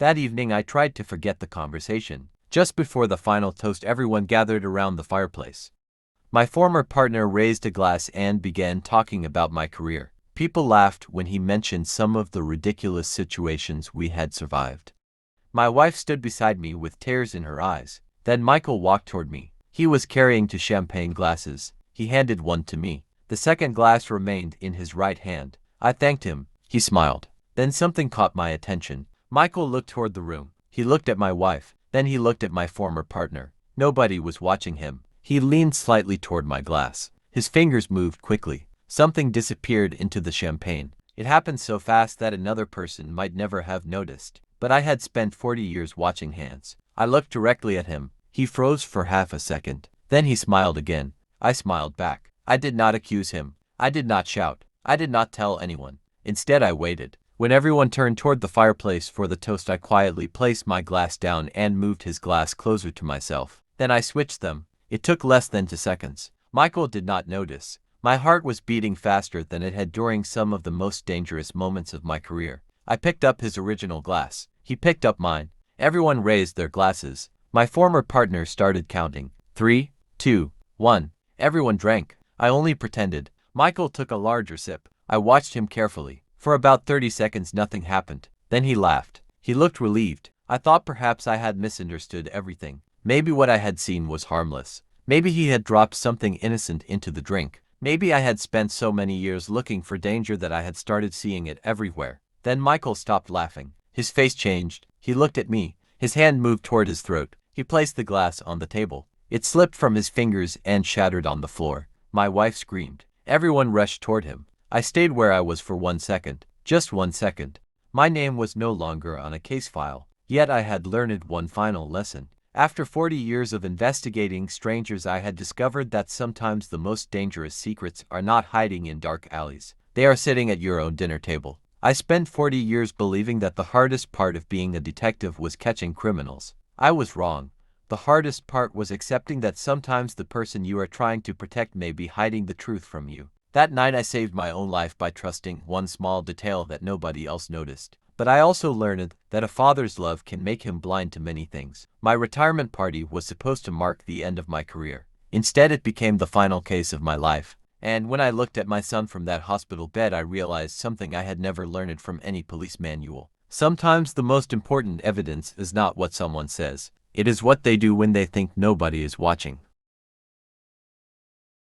That evening I tried to forget the conversation. Just before the final toast, everyone gathered around the fireplace. My former partner raised a glass and began talking about my career. People laughed when he mentioned some of the ridiculous situations we had survived. My wife stood beside me with tears in her eyes. Then Michael walked toward me. He was carrying two champagne glasses. He handed one to me. The second glass remained in his right hand. I thanked him. He smiled. Then something caught my attention. Michael looked toward the room. He looked at my wife. Then he looked at my former partner. Nobody was watching him. He leaned slightly toward my glass. His fingers moved quickly. Something disappeared into the champagne. It happened so fast that another person might never have noticed. But I had spent 40 years watching hands. I looked directly at him. He froze for half a second. Then he smiled again. I smiled back. I did not accuse him. I did not shout. I did not tell anyone. Instead, I waited. When everyone turned toward the fireplace for the toast, I quietly placed my glass down and moved his glass closer to myself. Then I switched them. It took less than 2 seconds. Michael did not notice. My heart was beating faster than it had during some of the most dangerous moments of my career. I picked up his original glass. He picked up mine. Everyone raised their glasses. My former partner started counting. 3, 2, 1. Everyone drank. I only pretended. Michael took a larger sip. I watched him carefully. For about 30 seconds nothing happened. Then he laughed. He looked relieved. I thought perhaps I had misunderstood everything. Maybe what I had seen was harmless. Maybe he had dropped something innocent into the drink. Maybe I had spent so many years looking for danger that I had started seeing it everywhere. Then Michael stopped laughing. His face changed. He looked at me. His hand moved toward his throat. He placed the glass on the table. It slipped from his fingers and shattered on the floor. My wife screamed. Everyone rushed toward him. I stayed where I was for 1 second. Just 1 second. My name was no longer on a case file. Yet I had learned one final lesson. After 40 years of investigating strangers, I had discovered that sometimes the most dangerous secrets are not hiding in dark alleys. They are sitting at your own dinner table. I spent 40 years believing that the hardest part of being a detective was catching criminals. I was wrong. The hardest part was accepting that sometimes the person you are trying to protect may be hiding the truth from you. That night I saved my own life by trusting one small detail that nobody else noticed. But I also learned that a father's love can make him blind to many things. My retirement party was supposed to mark the end of my career. Instead, it became the final case of my life. And when I looked at my son from that hospital bed, I realized something I had never learned from any police manual. Sometimes the most important evidence is not what someone says. It is what they do when they think nobody is watching.